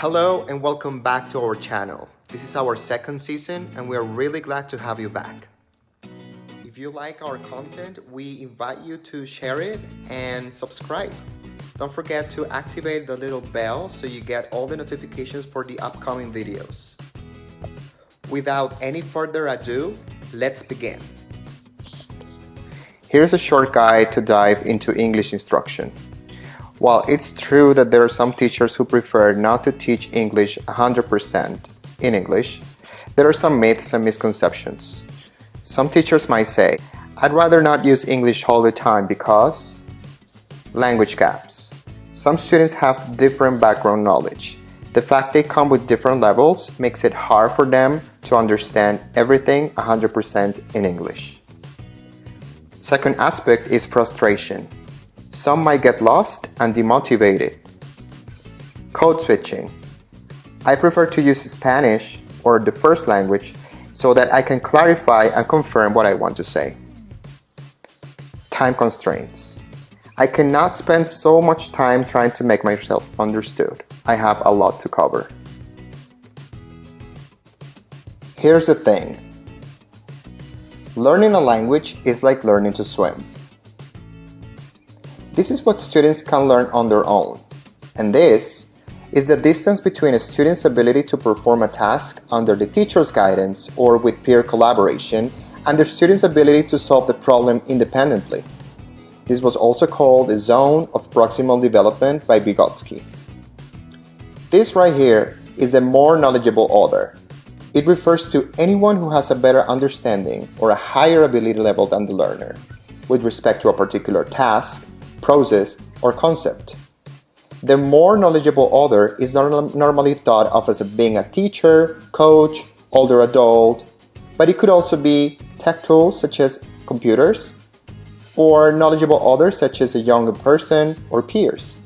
Hello and welcome back to our channel. This is our second season and we are really glad to have you back. If you like our content, we invite you to share it and subscribe. Don't forget to activate the little bell so you get all the notifications for the upcoming videos. Without any further ado, let's begin. Here's a short guide to dive into English instruction. While it's true that there are some teachers who prefer not to teach English 100% in English, there are some myths and misconceptions. Some teachers might say, I'd rather not use English all the time because language gaps. Some students have different background knowledge. The fact they come with different levels makes it hard for them to understand everything 100% in English. Second aspect is frustration. Some might get lost and demotivated. Code switching. I prefer to use Spanish or the first language so that I can clarify and confirm what I want to say. Time constraints. I cannot spend so much time trying to make myself understood. I have a lot to cover. Here's the thing. Learning a language is like learning to swim. This is what students can learn on their own, and this is the distance between a student's ability to perform a task under the teacher's guidance or with peer collaboration and the student's ability to solve the problem independently. This was also called the zone of proximal development by Vygotsky. This right here is the more knowledgeable other. It refers to anyone who has a better understanding or a higher ability level than the learner with respect to a particular task, process, or concept. The more knowledgeable other is normally thought of as being a teacher, coach, older adult, but it could also be tech tools such as computers, or knowledgeable others such as a younger person or peers.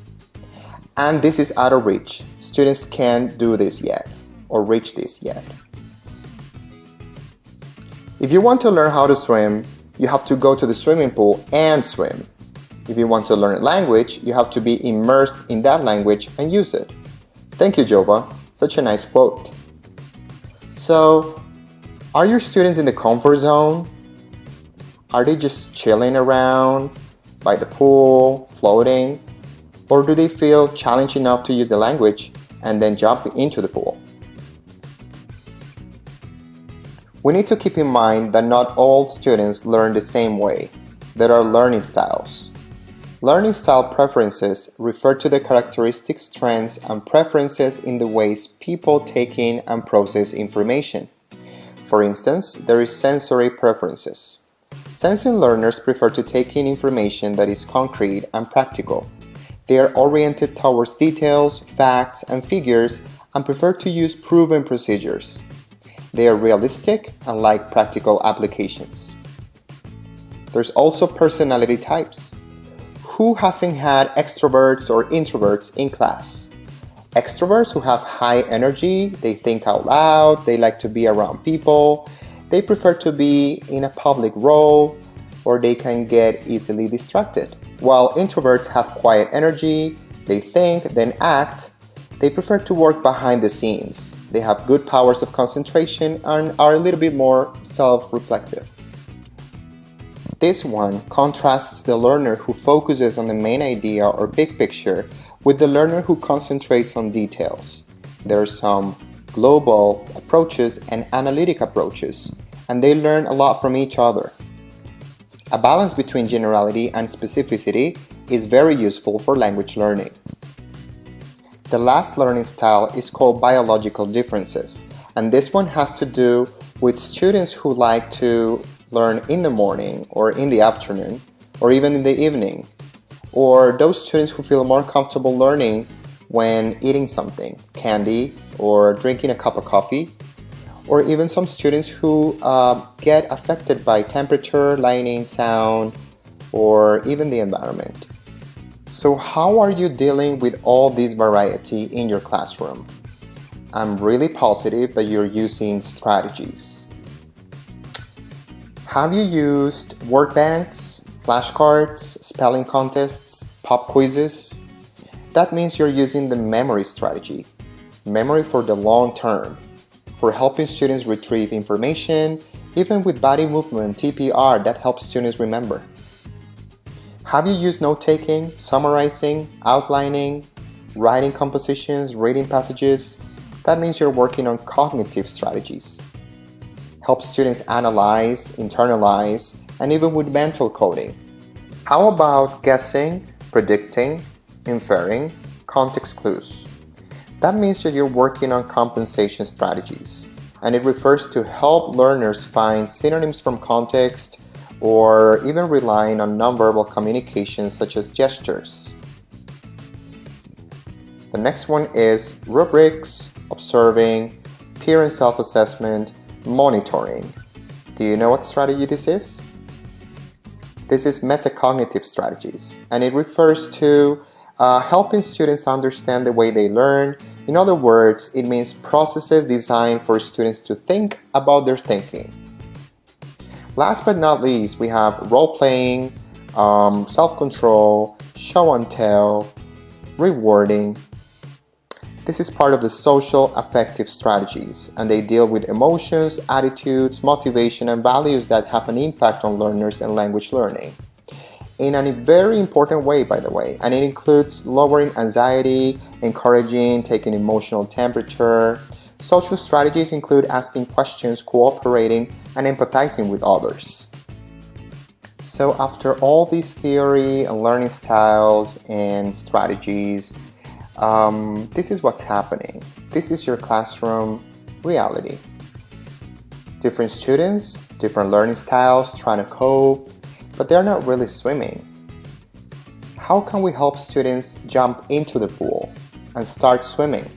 And this is out of reach. Students can't do this yet, or reach this yet. If you want to learn how to swim, you have to go to the swimming pool and swim. If you want to learn a language, you have to be immersed in that language and use it. Thank you, Jova. Such a nice quote. So, are your students in the comfort zone? Are they just chilling around by the pool, floating? Or do they feel challenged enough to use the language and then jump into the pool? We need to keep in mind that not all students learn the same way. There are learning styles. Learning style preferences refer to the characteristics, trends, and preferences in the ways people take in and process information. For instance, there is sensory preferences. Sensing learners prefer to take in information that is concrete and practical. They are oriented towards details, facts, and figures and prefer to use proven procedures. They are realistic and like practical applications. There's also personality types. Who hasn't had extroverts or introverts in class? Extroverts who have high energy, they think out loud, they like to be around people, they prefer to be in a public role, or they can get easily distracted. While introverts have quiet energy, they think, then act, they prefer to work behind the scenes. They have good powers of concentration and are a little bit more self-reflective. This one contrasts the learner who focuses on the main idea or big picture with the learner who concentrates on details. There are some global approaches and analytic approaches, and they learn a lot from each other. A balance between generality and specificity is very useful for language learning. The last learning style is called biological differences, and this one has to do with students who like to learn in the morning or in the afternoon or even in the evening, or those students who feel more comfortable learning when eating something, candy or drinking a cup of coffee, or even some students who get affected by temperature, lighting, sound, or even the environment. So how are you dealing with all this variety in your classroom? I'm really positive that you're using strategies. Have you used word banks, flashcards, spelling contests, pop quizzes? That means you're using the memory strategy. memory for the long term, for helping students retrieve information, even with body movement, TPR, that helps students remember. Have you used note-taking, summarizing, outlining, writing compositions, reading passages? That means you're working on cognitive strategies. Help students analyze, internalize, and even with mental coding. How about guessing, predicting, inferring, context clues? That means that you're working on compensation strategies, and it refers to help learners find synonyms from context or even relying on nonverbal communication such as gestures. The next one is rubrics, observing, peer and self-assessment, monitoring. Do you know what strategy this is? This is metacognitive strategies, and it refers to helping students understand the way they learn. In other words, it means processes designed for students to think about their thinking. Last but not least, we have role-playing, self-control, show and tell, rewarding. This is part of the social affective strategies, and they deal with emotions, attitudes, motivation, and values that have an impact on learners and language learning. In a very important way, by the way, and it includes lowering anxiety, encouraging, taking emotional temperature. Social strategies include asking questions, cooperating, and empathizing with others. So after all these theory and learning styles and strategies, this is what's happening. This is your classroom reality. Different students, different learning styles, trying to cope, but they're not really swimming. How can we help students jump into the pool and start swimming?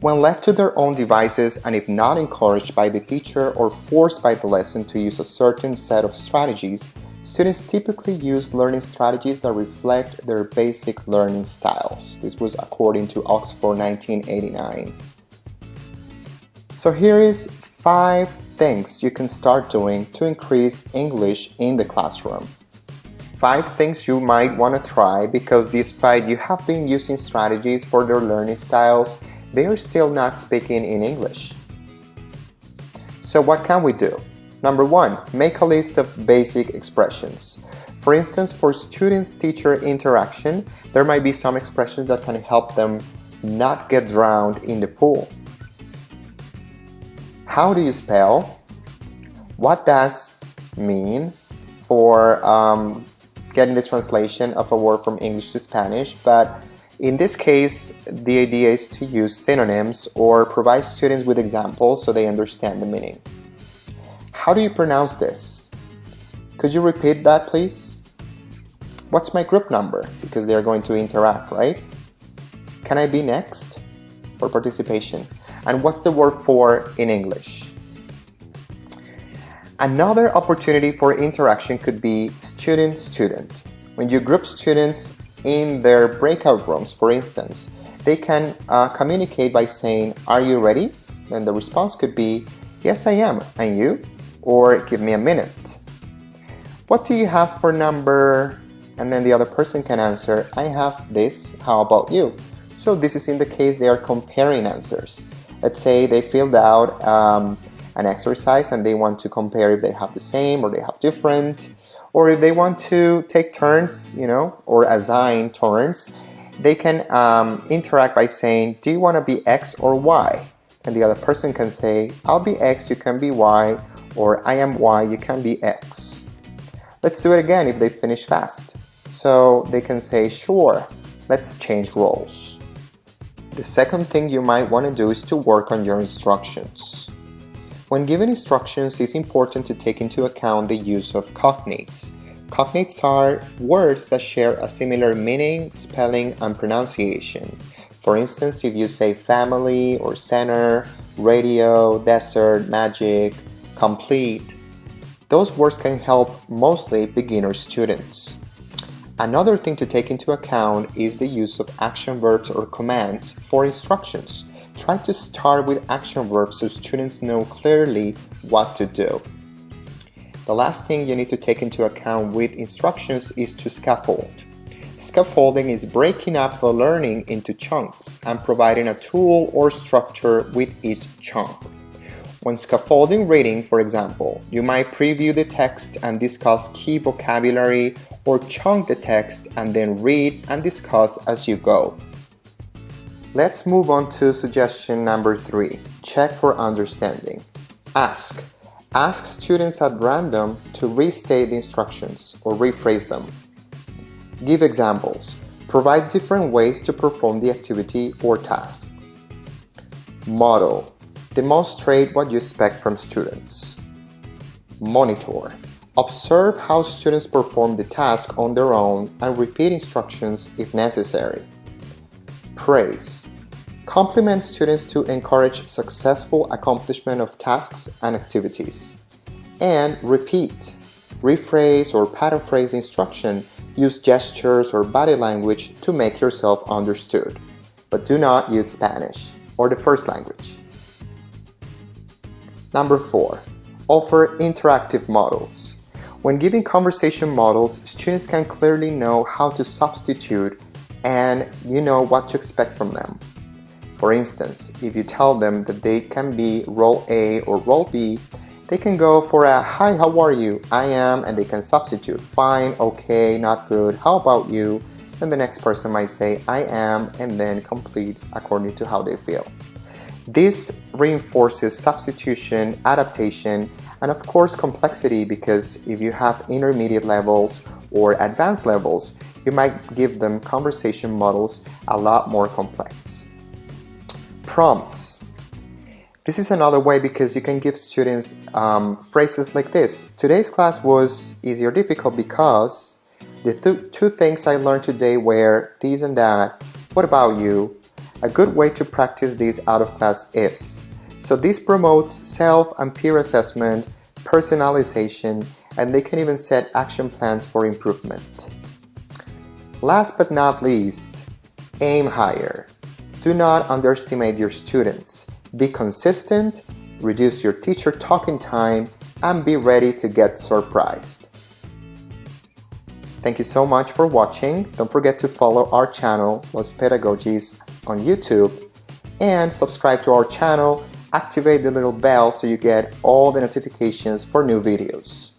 When left to their own devices, and if not encouraged by the teacher or forced by the lesson to use a certain set of strategies, students typically use learning strategies that reflect their basic learning styles. This was according to Oxford 1989. So here is 5 things you can start doing to increase English in the classroom. 5 things you might want to try because despite you have been using strategies for their learning styles, they are still not speaking in English. So what can we do? Number 1, make a list of basic expressions. For instance, for students-teacher interaction, there might be some expressions that can help them not get drowned in the pool. How do you spell? What does mean for getting the translation of a word from English to Spanish, but in this case, the idea is to use synonyms or provide students with examples so they understand the meaning. How do you pronounce this? Could you repeat that, please? What's my group number? Because they're going to interact, right? Can I be next for participation? And what's the word for in English? Another opportunity for interaction could be student-student. When you group students in their breakout rooms, for instance, they can communicate by saying, "Are you ready?" And the response could be, "Yes, I am. And you?" Or "Give me a minute." "What do you have for number?" And then the other person can answer, "I have this. How about you?" So this is in the case they are comparing answers. Let's say they filled out an exercise and they want to compare if they have the same or they have different. Or if they want to take turns, or assign turns, they can interact by saying, "Do you want to be X or Y?" And the other person can say, "I'll be X, you can be Y," or "I am Y, you can be X." Let's do it again if they finish fast. So they can say, "Sure, let's change roles." The second thing you might want to do is to work on your instructions. When giving instructions, it's important to take into account the use of cognates. Cognates are words that share a similar meaning, spelling, and pronunciation. For instance, if you say family or center, radio, desert, magic, complete, those words can help mostly beginner students. Another thing to take into account is the use of action verbs or commands for instructions. Try to start with action verbs so students know clearly what to do. The last thing you need to take into account with instructions is to scaffold. Scaffolding is breaking up the learning into chunks and providing a tool or structure with each chunk. When scaffolding reading, for example, you might preview the text and discuss key vocabulary, or chunk the text and then read and discuss as you go. Let's move on to suggestion number 3. Check for understanding. Ask. Ask students at random to restate the instructions or rephrase them. Give examples. Provide different ways to perform the activity or task. Model. Demonstrate what you expect from students. Monitor. Observe how students perform the task on their own and repeat instructions if necessary. Praise. Compliment students to encourage successful accomplishment of tasks and activities. And repeat. Rephrase or paraphrase the instruction. Use gestures or body language to make yourself understood. But do not use Spanish or the first language. Number 4. Offer interactive models. When giving conversation models, students can clearly know how to substitute and you know what to expect from them. For instance, if you tell them that they can be role A or role B, they can go for a "Hi, how are you? I am," and they can substitute "Fine, okay, not good, how about you?" And the next person might say "I am," and then complete according to how they feel. This reinforces substitution, adaptation, and of course complexity, because if you have intermediate levels or advanced levels, you might give them conversation models a lot more complex. Prompts. This is another way because you can give students phrases like this. Today's class was easy or difficult because the two things I learned today were these and that. What about you? A good way to practice this out of class is. So this promotes self and peer assessment, personalization, and they can even set action plans for improvement. Last but not least, aim higher. Do not underestimate your students. Be consistent, reduce your teacher talking time, and be ready to get surprised. Thank you so much for watching. Don't forget to follow our channel, Los Pedagogis, on YouTube, and subscribe to our channel. Activate the little bell so you get all the notifications for new videos.